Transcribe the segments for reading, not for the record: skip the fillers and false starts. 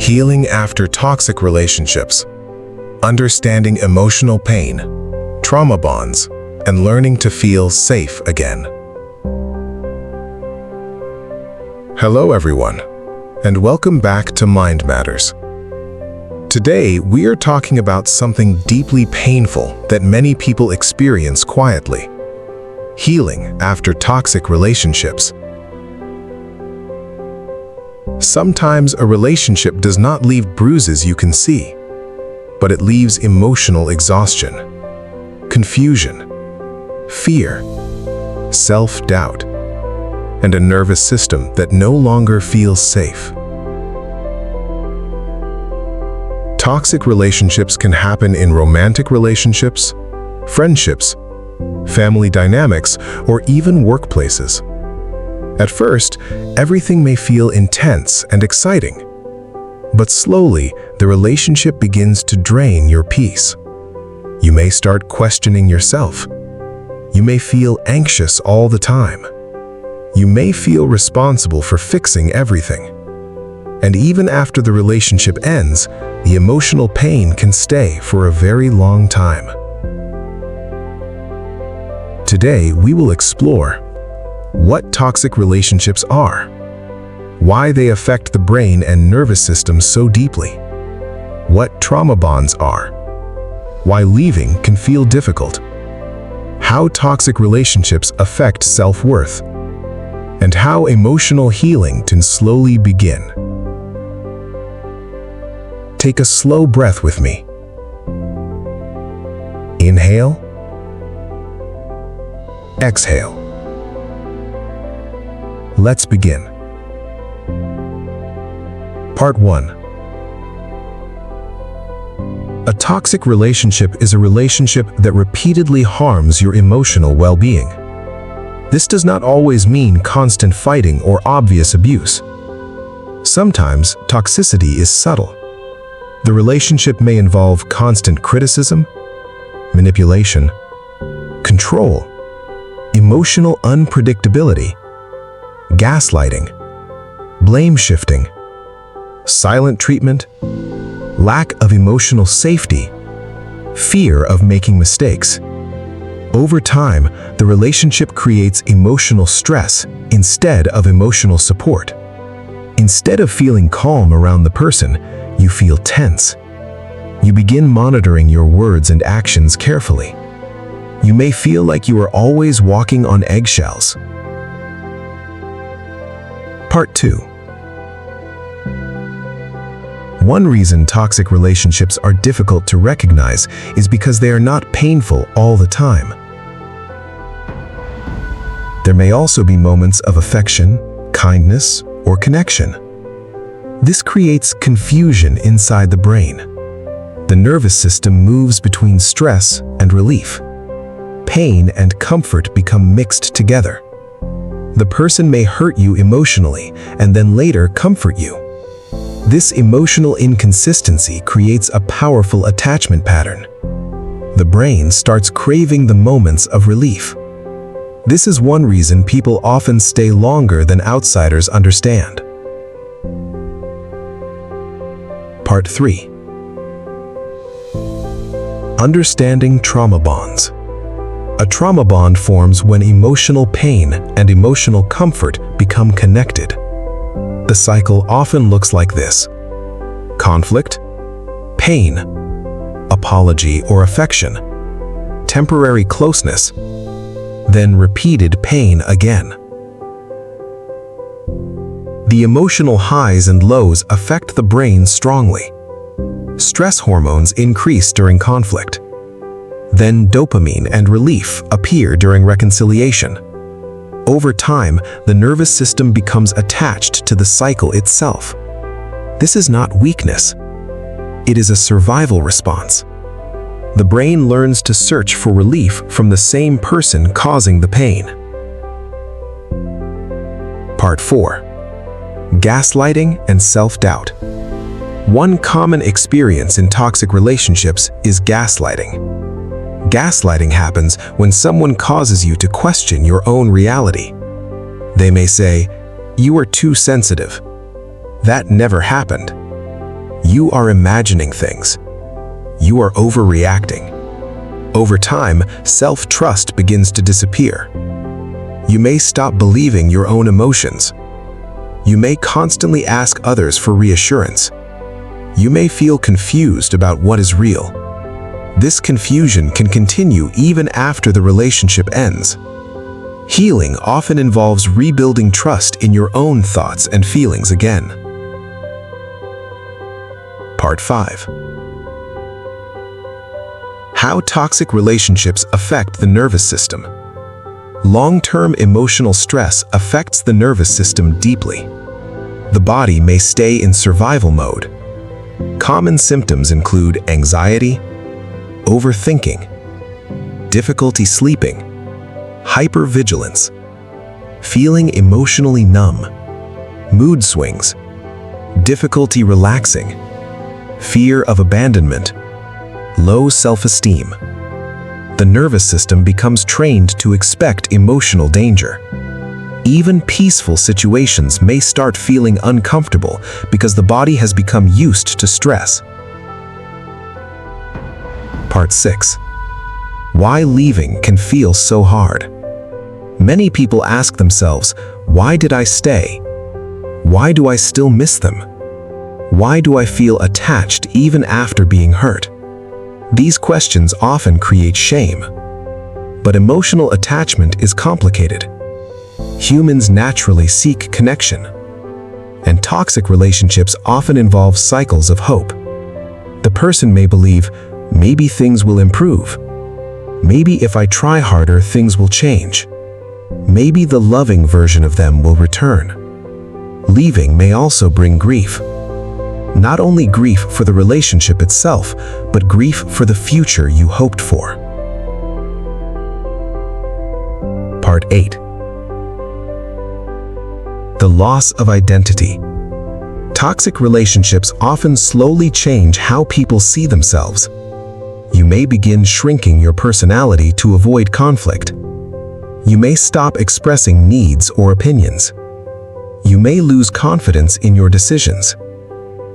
Healing after toxic relationships, understanding emotional pain, trauma bonds, and learning to feel safe again. Hello everyone, and welcome back to Mind Matters. Today, we are talking about something deeply painful that many people experience quietly: healing after toxic relationships. Sometimes a relationship does not leave bruises you can see, but it leaves emotional exhaustion, confusion, fear, self-doubt, and a nervous system that no longer feels safe. Toxic relationships can happen in romantic relationships, friendships, family dynamics, or even workplaces. At first, everything may feel intense and exciting, but slowly the relationship begins to drain your peace. You may start questioning yourself. You may feel anxious all the time. You may feel responsible for fixing everything. And even after the relationship ends, the emotional pain can stay for a very long time. Today, we will explore what toxic relationships are, why they affect the brain and nervous system so deeply, what trauma bonds are, why leaving can feel difficult, how toxic relationships affect self-worth, and how emotional healing can slowly begin. Take a slow breath with me. Inhale. Exhale. Let's begin. Part 1. A toxic relationship is a relationship that repeatedly harms your emotional well-being. This does not always mean constant fighting or obvious abuse. Sometimes toxicity is subtle. The relationship may involve constant criticism, manipulation, control, emotional unpredictability, gaslighting, blame shifting, silent treatment, lack of emotional safety, fear of making mistakes. Over time, the relationship creates emotional stress instead of emotional support. Instead of feeling calm around the person, you feel tense. You begin monitoring your words and actions carefully. You may feel like you are always walking on eggshells. Part 2. One reason toxic relationships are difficult to recognize is because they are not painful all the time. There may also be moments of affection, kindness, or connection. This creates confusion inside the brain. The nervous system moves between stress and relief. Pain and comfort become mixed together. The person may hurt you emotionally and then later comfort you. This emotional inconsistency creates a powerful attachment pattern. The brain starts craving the moments of relief. This is one reason people often stay longer than outsiders understand. Part 3. Understanding trauma bonds. A trauma bond forms when emotional pain and emotional comfort become connected. The cycle often looks like this: conflict, pain, apology or affection, temporary closeness, then repeated pain again. The emotional highs and lows affect the brain strongly. Stress hormones increase during conflict. Then dopamine and relief appear during reconciliation. Over time, the nervous system becomes attached to the cycle itself. This is not weakness. It is a survival response. The brain learns to search for relief from the same person causing the pain. Part 4. Gaslighting and self-doubt. One common experience in toxic relationships is gaslighting. Gaslighting happens when someone causes you to question your own reality. They may say, "You are too sensitive. That never happened." You are imagining things. You are overreacting. Over time, self-trust begins to disappear. You may stop believing your own emotions. You may constantly ask others for reassurance. You may feel confused about what is real. This confusion can continue even after the relationship ends. Healing often involves rebuilding trust in your own thoughts and feelings again. Part 5. How toxic relationships affect the nervous system. Long-term emotional stress affects the nervous system deeply. The body may stay in survival mode. Common symptoms include anxiety, overthinking, difficulty sleeping, hypervigilance, feeling emotionally numb, mood swings, difficulty relaxing, fear of abandonment, low self-esteem. The nervous system becomes trained to expect emotional danger. Even peaceful situations may start feeling uncomfortable because the body has become used to stress. Part 6. Why leaving can feel so hard. Many people ask themselves, why did I stay? Why do I still miss them? Why do I feel attached even after being hurt? These questions often create shame. But emotional attachment is complicated. Humans naturally seek connection, and toxic relationships often involve cycles of hope. The person may believe, maybe things will improve. Maybe if I try harder, things will change. Maybe the loving version of them will return. Leaving may also bring grief. Not only grief for the relationship itself, but grief for the future you hoped for. Part 8. The loss of identity. Toxic relationships often slowly change how people see themselves. You may begin shrinking your personality to avoid conflict. You may stop expressing needs or opinions. You may lose confidence in your decisions.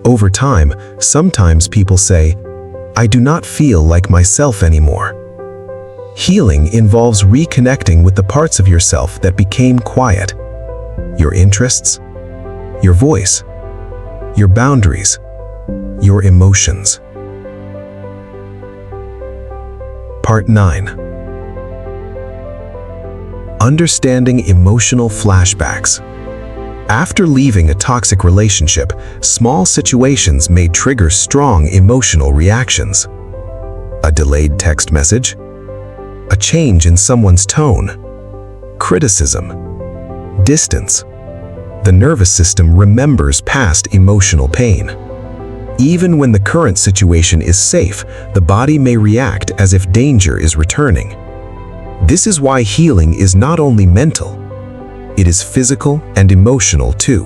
Over time, sometimes people say, I do not feel like myself anymore. Healing involves reconnecting with the parts of yourself that became quiet. Your interests, your voice, your boundaries, your emotions. Part 9. Understanding emotional flashbacks. After leaving a toxic relationship, small situations may trigger strong emotional reactions. A delayed text message, a change in someone's tone, criticism, distance. The nervous system remembers past emotional pain. Even when the current situation is safe, the body may react as if danger is returning. This is why healing is not only mental, it is physical and emotional too.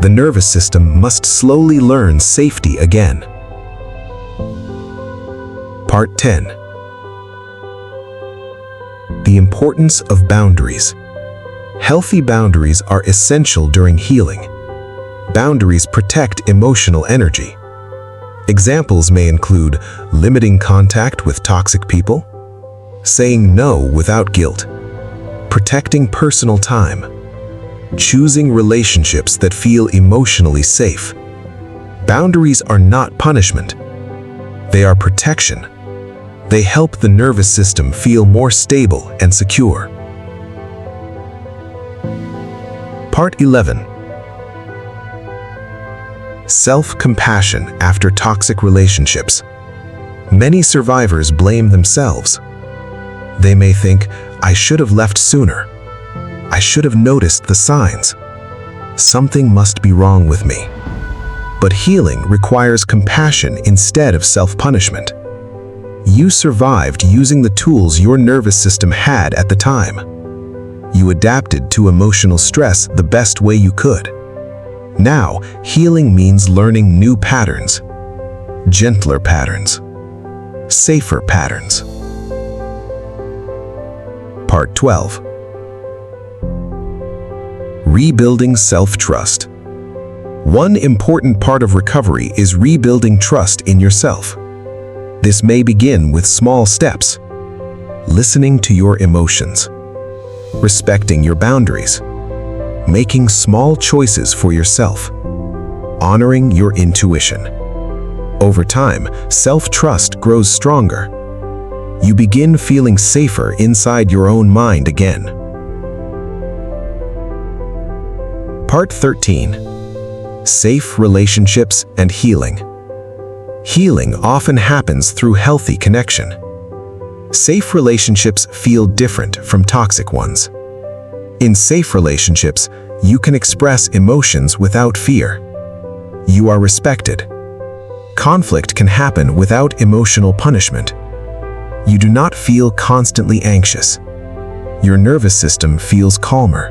The nervous system must slowly learn safety again. Part 10. The importance of boundaries. Healthy boundaries are essential during healing. Boundaries protect emotional energy. Examples may include limiting contact with toxic people, saying no without guilt, protecting personal time, choosing relationships that feel emotionally safe. Boundaries are not punishment. They are protection. They help the nervous system feel more stable and secure. Part 11. Self-compassion after toxic relationships. Many survivors blame themselves. They may think, I should have left sooner. I should have noticed the signs. Something must be wrong with me. But healing requires compassion instead of self-punishment. You survived using the tools your nervous system had at the time. You adapted to emotional stress the best way you could. Now, healing means learning new patterns, gentler patterns, safer patterns. Part 12. Rebuilding self-trust. One important part of recovery is rebuilding trust in yourself. This may begin with small steps: listening to your emotions, respecting your boundaries, making small choices for yourself, honoring your intuition. Over time, self-trust grows stronger. You begin feeling safer inside your own mind again. Part 13. Safe relationships and healing. Healing often happens through healthy connection. Safe relationships feel different from toxic ones. In safe relationships, you can express emotions without fear. You are respected. Conflict can happen without emotional punishment. You do not feel constantly anxious. Your nervous system feels calmer.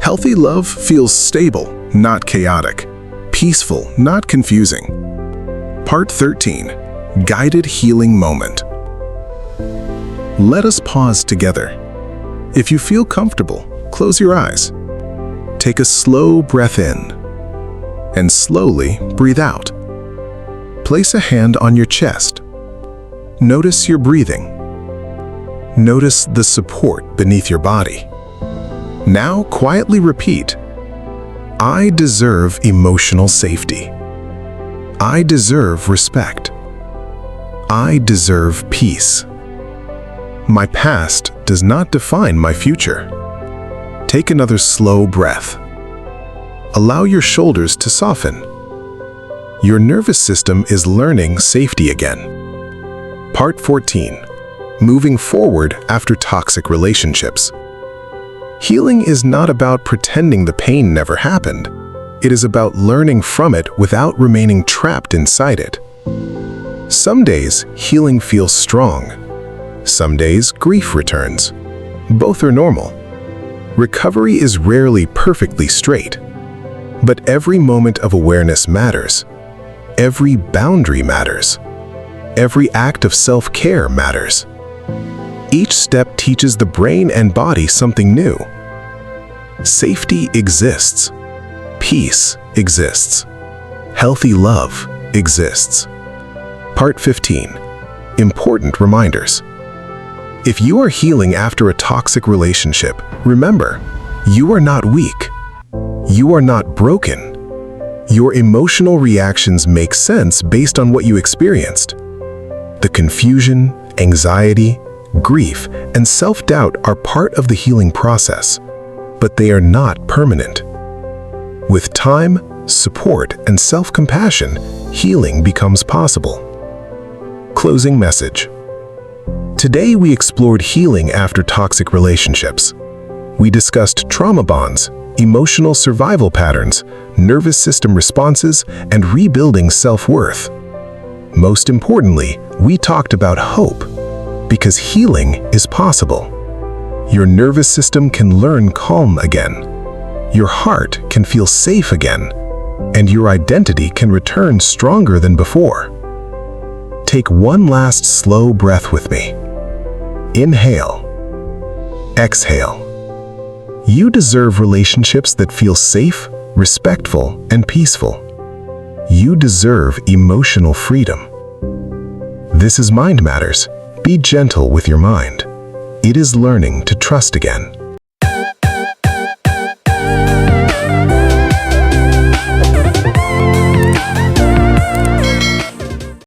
Healthy love feels stable, not chaotic. Peaceful, not confusing. Part 13. Guided Healing Moment. Let us pause together. If you feel comfortable, close your eyes. Take a slow breath in and slowly breathe out. Place a hand on your chest. Notice your breathing. Notice the support beneath your body. Now quietly repeat, I deserve emotional safety. I deserve respect. I deserve peace. My past does not define my future. Take another slow breath. Allow your shoulders to soften. Your nervous system is learning safety again. Part 14. Moving forward after toxic relationships. Healing is not about pretending the pain never happened. It is about learning from it without remaining trapped inside it. Some days, healing feels strong. Some days, grief returns. Both are normal. Recovery is rarely perfectly straight. But every moment of awareness matters. Every boundary matters. Every act of self-care matters. Each step teaches the brain and body something new. Safety exists. Peace exists. Healthy love exists. Part 15. Important reminders. If you are healing after a toxic relationship, remember, you are not weak. You are not broken. Your emotional reactions make sense based on what you experienced. The confusion, anxiety, grief, and self-doubt are part of the healing process, but they are not permanent. With time, support, and self-compassion, healing becomes possible. Closing message. Today we explored healing after toxic relationships. We discussed trauma bonds, emotional survival patterns, nervous system responses, and rebuilding self-worth. Most importantly, we talked about hope, because healing is possible. Your nervous system can learn calm again. Your heart can feel safe again, and your identity can return stronger than before. Take one last slow breath with me. Inhale. Exhale. You deserve relationships that feel safe, respectful, and peaceful. You deserve emotional freedom. This is Mind Matters. Be gentle with your mind. It is learning to trust again.